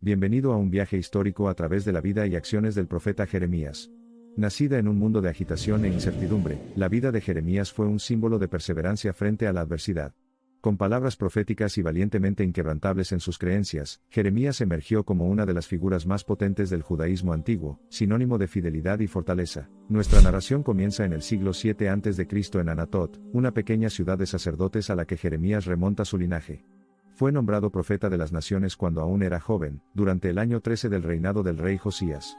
Bienvenido a un viaje histórico a través de la vida y acciones del profeta Jeremías. Nacida en un mundo de agitación e incertidumbre, la vida de Jeremías fue un símbolo de perseverancia frente a la adversidad. Con palabras proféticas y valientemente inquebrantables en sus creencias, Jeremías emergió como una de las figuras más potentes del judaísmo antiguo, sinónimo de fidelidad y fortaleza. Nuestra narración comienza en el siglo 7 a.C. en Anatot, una pequeña ciudad de sacerdotes a la que Jeremías remonta su linaje. Fue nombrado profeta de las naciones cuando aún era joven, durante el año 13 del reinado del rey Josías.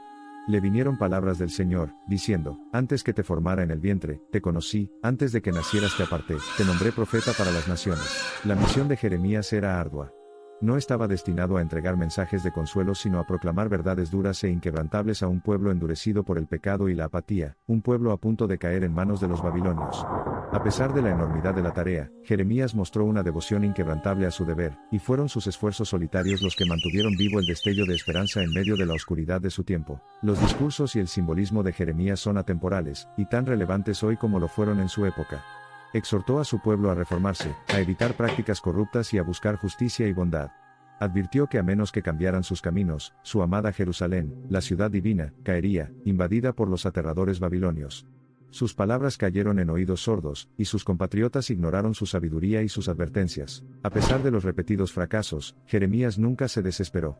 Le vinieron palabras del Señor, diciendo: Antes que te formara en el vientre, te conocí, antes de que nacieras te aparté, te nombré profeta para las naciones. La misión de Jeremías era ardua. No estaba destinado a entregar mensajes de consuelo sino a proclamar verdades duras e inquebrantables a un pueblo endurecido por el pecado y la apatía, un pueblo a punto de caer en manos de los babilonios. A pesar de la enormidad de la tarea, Jeremías mostró una devoción inquebrantable a su deber, y fueron sus esfuerzos solitarios los que mantuvieron vivo el destello de esperanza en medio de la oscuridad de su tiempo. Los discursos y el simbolismo de Jeremías son atemporales, y tan relevantes hoy como lo fueron en su época. Exhortó a su pueblo a reformarse, a evitar prácticas corruptas y a buscar justicia y bondad. Advirtió que a menos que cambiaran sus caminos, su amada Jerusalén, la ciudad divina, caería, invadida por los aterradores babilonios. Sus palabras cayeron en oídos sordos, y sus compatriotas ignoraron su sabiduría y sus advertencias. A pesar de los repetidos fracasos, Jeremías nunca se desesperó.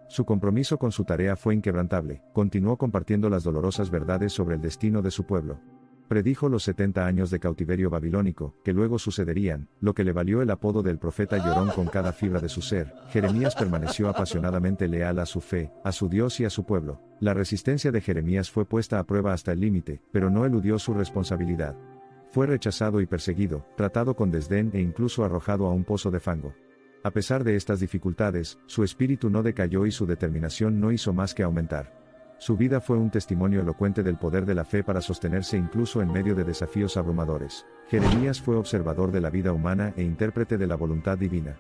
Su compromiso con su tarea fue inquebrantable, continuó compartiendo las dolorosas verdades sobre el destino de su pueblo. Predijo los 70 años de cautiverio babilónico, que luego sucederían, lo que le valió el apodo del profeta llorón con cada fibra de su ser. Jeremías permaneció apasionadamente leal a su fe, a su Dios y a su pueblo. La resistencia de Jeremías fue puesta a prueba hasta el límite, pero no eludió su responsabilidad. Fue rechazado y perseguido, tratado con desdén e incluso arrojado a un pozo de fango. A pesar de estas dificultades, su espíritu no decayó y su determinación no hizo más que aumentar. Su vida fue un testimonio elocuente del poder de la fe para sostenerse incluso en medio de desafíos abrumadores. Jeremías fue observador de la vida humana e intérprete de la voluntad divina.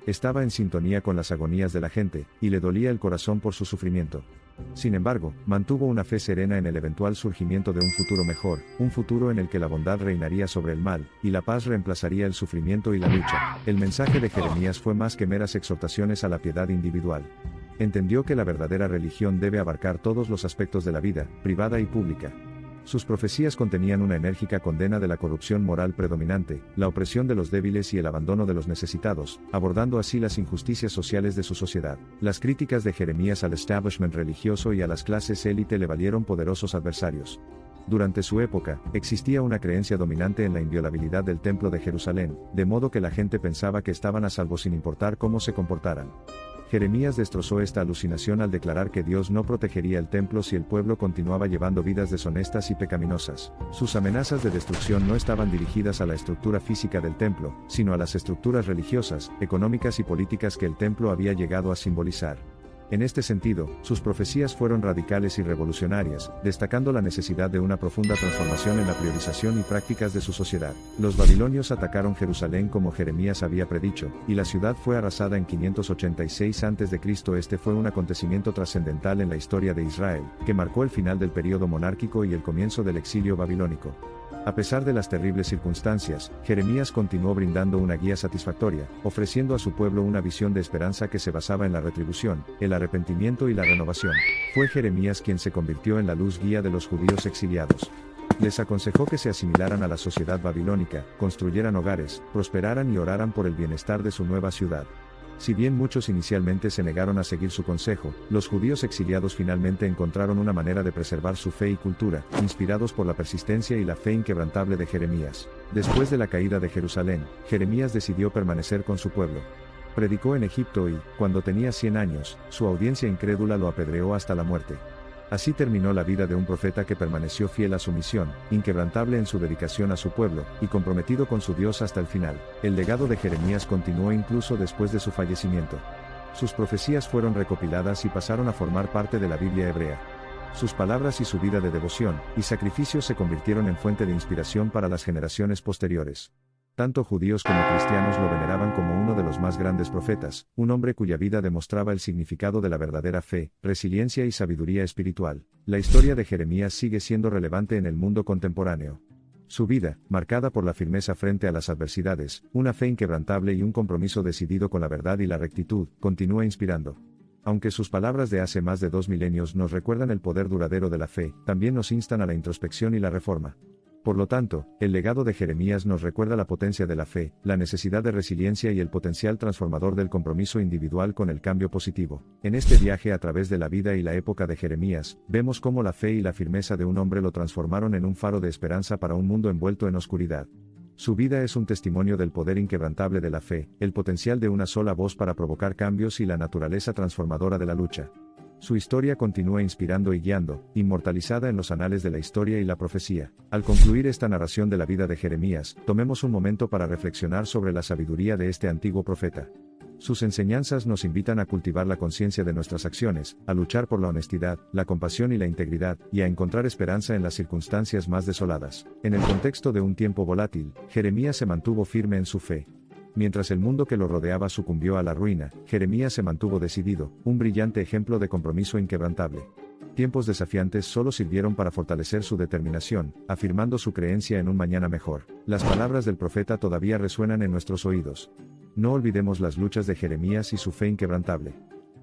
Estaba en sintonía con las agonías de la gente, y le dolía el corazón por su sufrimiento. Sin embargo, mantuvo una fe serena en el eventual surgimiento de un futuro mejor, un futuro en el que la bondad reinaría sobre el mal, y la paz reemplazaría el sufrimiento y la lucha. El mensaje de Jeremías fue más que meras exhortaciones a la piedad individual. Entendió que la verdadera religión debe abarcar todos los aspectos de la vida, privada y pública. Sus profecías contenían una enérgica condena de la corrupción moral predominante, la opresión de los débiles y el abandono de los necesitados, abordando así las injusticias sociales de su sociedad. Las críticas de Jeremías al establishment religioso y a las clases élite le valieron poderosos adversarios. Durante su época, existía una creencia dominante en la inviolabilidad del templo de Jerusalén, de modo que la gente pensaba que estaban a salvo sin importar cómo se comportaran. Jeremías destrozó esta alucinación al declarar que Dios no protegería el templo si el pueblo continuaba llevando vidas deshonestas y pecaminosas. Sus amenazas de destrucción no estaban dirigidas a la estructura física del templo, sino a las estructuras religiosas, económicas y políticas que el templo había llegado a simbolizar. En este sentido, sus profecías fueron radicales y revolucionarias, destacando la necesidad de una profunda transformación en la priorización y prácticas de su sociedad. Los babilonios atacaron Jerusalén como Jeremías había predicho, y la ciudad fue arrasada en 586 a.C. Este fue un acontecimiento trascendental en la historia de Israel, que marcó el final del período monárquico y el comienzo del exilio babilónico. A pesar de las terribles circunstancias, Jeremías continuó brindando una guía satisfactoria, ofreciendo a su pueblo una visión de esperanza que se basaba en la retribución, el arrepentimiento y la renovación. Fue Jeremías quien se convirtió en la luz guía de los judíos exiliados. Les aconsejó que se asimilaran a la sociedad babilónica, construyeran hogares, prosperaran y oraran por el bienestar de su nueva ciudad. Si bien muchos inicialmente se negaron a seguir su consejo, los judíos exiliados finalmente encontraron una manera de preservar su fe y cultura, inspirados por la persistencia y la fe inquebrantable de Jeremías. Después de la caída de Jerusalén, Jeremías decidió permanecer con su pueblo. Predicó en Egipto y, cuando tenía 100 años, su audiencia incrédula lo apedreó hasta la muerte. Así terminó la vida de un profeta que permaneció fiel a su misión, inquebrantable en su dedicación a su pueblo, y comprometido con su Dios hasta el final. El legado de Jeremías continuó incluso después de su fallecimiento. Sus profecías fueron recopiladas y pasaron a formar parte de la Biblia hebrea. Sus palabras y su vida de devoción y sacrificio se convirtieron en fuente de inspiración para las generaciones posteriores. Tanto judíos como cristianos lo veneraban como uno de los más grandes profetas, un hombre cuya vida demostraba el significado de la verdadera fe, resiliencia y sabiduría espiritual. La historia de Jeremías sigue siendo relevante en el mundo contemporáneo. Su vida, marcada por la firmeza frente a las adversidades, una fe inquebrantable y un compromiso decidido con la verdad y la rectitud, continúa inspirando. Aunque sus palabras de hace más de 2 milenios nos recuerdan el poder duradero de la fe, también nos instan a la introspección y la reforma. Por lo tanto, el legado de Jeremías nos recuerda la potencia de la fe, la necesidad de resiliencia y el potencial transformador del compromiso individual con el cambio positivo. En este viaje a través de la vida y la época de Jeremías, vemos cómo la fe y la firmeza de un hombre lo transformaron en un faro de esperanza para un mundo envuelto en oscuridad. Su vida es un testimonio del poder inquebrantable de la fe, el potencial de una sola voz para provocar cambios y la naturaleza transformadora de la lucha. Su historia continúa inspirando y guiando, inmortalizada en los anales de la historia y la profecía. Al concluir esta narración de la vida de Jeremías, tomemos un momento para reflexionar sobre la sabiduría de este antiguo profeta. Sus enseñanzas nos invitan a cultivar la conciencia de nuestras acciones, a luchar por la honestidad, la compasión y la integridad, y a encontrar esperanza en las circunstancias más desoladas. En el contexto de un tiempo volátil, Jeremías se mantuvo firme en su fe. Mientras el mundo que lo rodeaba sucumbió a la ruina, Jeremías se mantuvo decidido, un brillante ejemplo de compromiso inquebrantable. Tiempos desafiantes solo sirvieron para fortalecer su determinación, afirmando su creencia en un mañana mejor. Las palabras del profeta todavía resuenan en nuestros oídos. No olvidemos las luchas de Jeremías y su fe inquebrantable.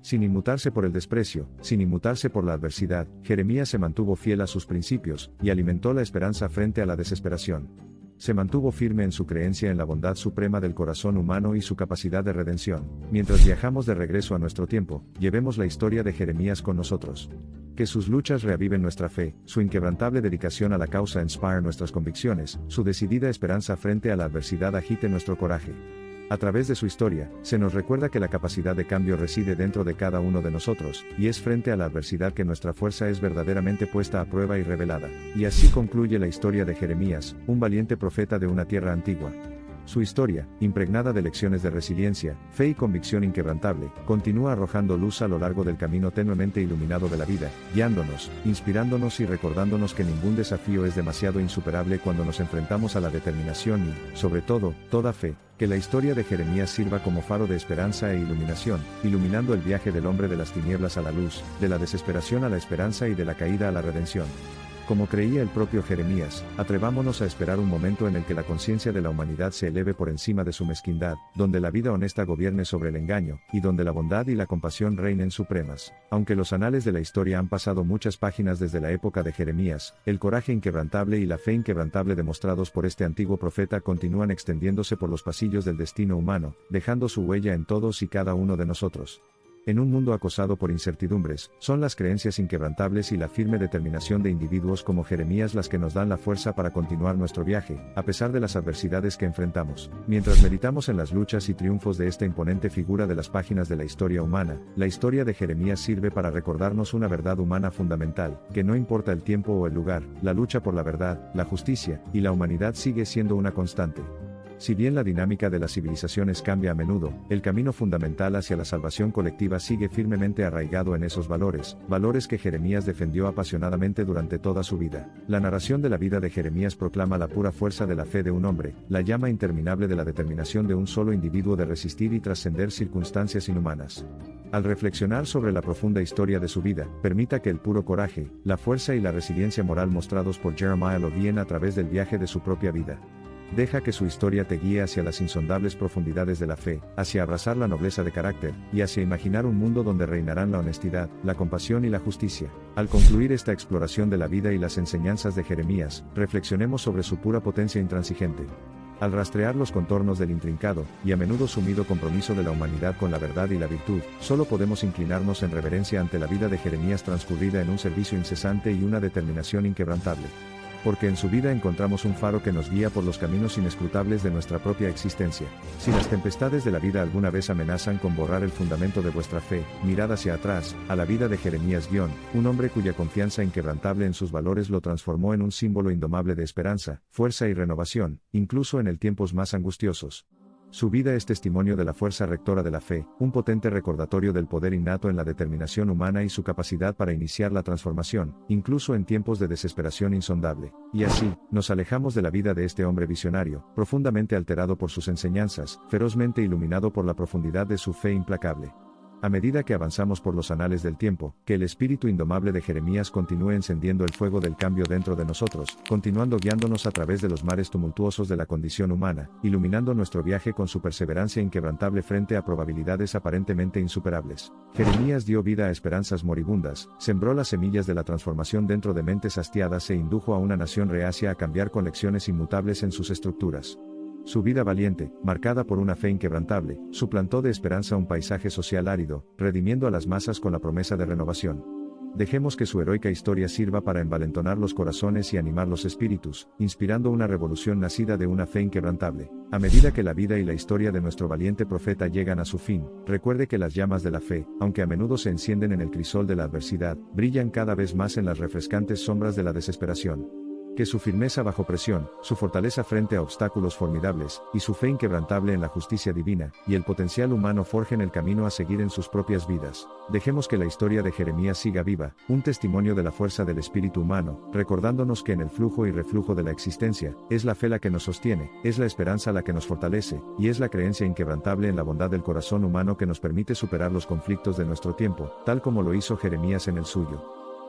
Sin inmutarse por el desprecio, sin inmutarse por la adversidad, Jeremías se mantuvo fiel a sus principios, y alimentó la esperanza frente a la desesperación. Se mantuvo firme en su creencia en la bondad suprema del corazón humano y su capacidad de redención. Mientras viajamos de regreso a nuestro tiempo, llevemos la historia de Jeremías con nosotros. Que sus luchas reaviven nuestra fe, su inquebrantable dedicación a la causa inspire nuestras convicciones, su decidida esperanza frente a la adversidad agite nuestro coraje. A través de su historia, se nos recuerda que la capacidad de cambio reside dentro de cada uno de nosotros, y es frente a la adversidad que nuestra fuerza es verdaderamente puesta a prueba y revelada. Y así concluye la historia de Jeremías, un valiente profeta de una tierra antigua. Su historia, impregnada de lecciones de resiliencia, fe y convicción inquebrantable, continúa arrojando luz a lo largo del camino tenuemente iluminado de la vida, guiándonos, inspirándonos y recordándonos que ningún desafío es demasiado insuperable cuando nos enfrentamos a la determinación y, sobre todo, toda fe. Que la historia de Jeremías sirva como faro de esperanza e iluminación, iluminando el viaje del hombre de las tinieblas a la luz, de la desesperación a la esperanza y de la caída a la redención. Como creía el propio Jeremías, atrevámonos a esperar un momento en el que la conciencia de la humanidad se eleve por encima de su mezquindad, donde la vida honesta gobierne sobre el engaño, y donde la bondad y la compasión reinen supremas. Aunque los anales de la historia han pasado muchas páginas desde la época de Jeremías, el coraje inquebrantable y la fe inquebrantable demostrados por este antiguo profeta continúan extendiéndose por los pasillos del destino humano, dejando su huella en todos y cada uno de nosotros. En un mundo acosado por incertidumbres, son las creencias inquebrantables y la firme determinación de individuos como Jeremías las que nos dan la fuerza para continuar nuestro viaje, a pesar de las adversidades que enfrentamos. Mientras meditamos en las luchas y triunfos de esta imponente figura de las páginas de la historia humana, la historia de Jeremías sirve para recordarnos una verdad humana fundamental, que no importa el tiempo o el lugar, la lucha por la verdad, la justicia, y la humanidad sigue siendo una constante. Si bien la dinámica de las civilizaciones cambia a menudo, el camino fundamental hacia la salvación colectiva sigue firmemente arraigado en esos valores, valores que Jeremías defendió apasionadamente durante toda su vida. La narración de la vida de Jeremías proclama la pura fuerza de la fe de un hombre, la llama interminable de la determinación de un solo individuo de resistir y trascender circunstancias inhumanas. Al reflexionar sobre la profunda historia de su vida, permita que el puro coraje, la fuerza y la resiliencia moral mostrados por Jeremiah lo guíen a través del viaje de su propia vida. Deja que su historia te guíe hacia las insondables profundidades de la fe, hacia abrazar la nobleza de carácter, y hacia imaginar un mundo donde reinarán la honestidad, la compasión y la justicia. Al concluir esta exploración de la vida y las enseñanzas de Jeremías, reflexionemos sobre su pura potencia intransigente. Al rastrear los contornos del intrincado, y a menudo sumido compromiso de la humanidad con la verdad y la virtud, solo podemos inclinarnos en reverencia ante la vida de Jeremías transcurrida en un servicio incesante y una determinación inquebrantable. Porque en su vida encontramos un faro que nos guía por los caminos inescrutables de nuestra propia existencia. Si las tempestades de la vida alguna vez amenazan con borrar el fundamento de vuestra fe, mirad hacia atrás, a la vida de Jeremías, un hombre cuya confianza inquebrantable en sus valores lo transformó en un símbolo indomable de esperanza, fuerza y renovación, incluso en tiempos más angustiosos. Su vida es testimonio de la fuerza rectora de la fe, un potente recordatorio del poder innato en la determinación humana y su capacidad para iniciar la transformación, incluso en tiempos de desesperación insondable. Y así, nos alejamos de la vida de este hombre visionario, profundamente alterado por sus enseñanzas, ferozmente iluminado por la profundidad de su fe implacable. A medida que avanzamos por los anales del tiempo, que el espíritu indomable de Jeremías continúe encendiendo el fuego del cambio dentro de nosotros, continuando guiándonos a través de los mares tumultuosos de la condición humana, iluminando nuestro viaje con su perseverancia inquebrantable frente a probabilidades aparentemente insuperables. Jeremías dio vida a esperanzas moribundas, sembró las semillas de la transformación dentro de mentes hastiadas e indujo a una nación reacia a cambiar con lecciones inmutables en sus estructuras. Su vida valiente, marcada por una fe inquebrantable, suplantó de esperanza un paisaje social árido, redimiendo a las masas con la promesa de renovación. Dejemos que su heroica historia sirva para envalentonar los corazones y animar los espíritus, inspirando una revolución nacida de una fe inquebrantable. A medida que la vida y la historia de nuestro valiente profeta llegan a su fin, recuerde que las llamas de la fe, aunque a menudo se encienden en el crisol de la adversidad, brillan cada vez más en las refrescantes sombras de la desesperación. Que su firmeza bajo presión, su fortaleza frente a obstáculos formidables, y su fe inquebrantable en la justicia divina, y el potencial humano forjen el camino a seguir en sus propias vidas. Dejemos que la historia de Jeremías siga viva, un testimonio de la fuerza del espíritu humano, recordándonos que en el flujo y reflujo de la existencia, es la fe la que nos sostiene, es la esperanza la que nos fortalece, y es la creencia inquebrantable en la bondad del corazón humano que nos permite superar los conflictos de nuestro tiempo, tal como lo hizo Jeremías en el suyo.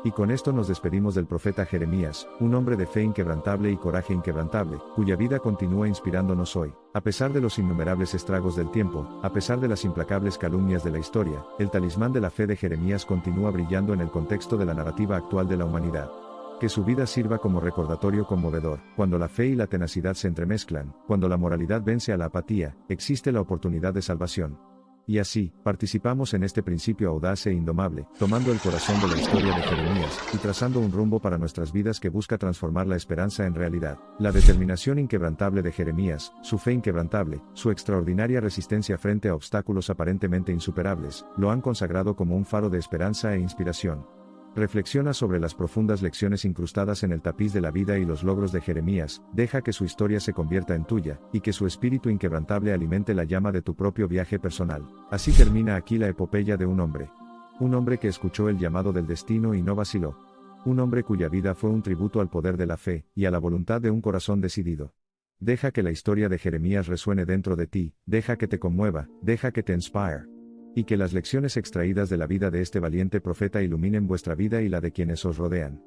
Y con esto nos despedimos del profeta Jeremías, un hombre de fe inquebrantable y coraje inquebrantable, cuya vida continúa inspirándonos hoy. A pesar de los innumerables estragos del tiempo, a pesar de las implacables calumnias de la historia, el talismán de la fe de Jeremías continúa brillando en el contexto de la narrativa actual de la humanidad. Que su vida sirva como recordatorio conmovedor: cuando la fe y la tenacidad se entremezclan, cuando la moralidad vence a la apatía, existe la oportunidad de salvación. Y así, participamos en este principio audaz e indomable, tomando el corazón de la historia de Jeremías, y trazando un rumbo para nuestras vidas que busca transformar la esperanza en realidad. La determinación inquebrantable de Jeremías, su fe inquebrantable, su extraordinaria resistencia frente a obstáculos aparentemente insuperables, lo han consagrado como un faro de esperanza e inspiración. Reflexiona sobre las profundas lecciones incrustadas en el tapiz de la vida y los logros de Jeremías, deja que su historia se convierta en tuya, y que su espíritu inquebrantable alimente la llama de tu propio viaje personal. Así termina aquí la epopeya de un hombre. Un hombre que escuchó el llamado del destino y no vaciló. Un hombre cuya vida fue un tributo al poder de la fe, y a la voluntad de un corazón decidido. Deja que la historia de Jeremías resuene dentro de ti, deja que te conmueva, deja que te inspire. Y que las lecciones extraídas de la vida de este valiente profeta iluminen vuestra vida y la de quienes os rodean.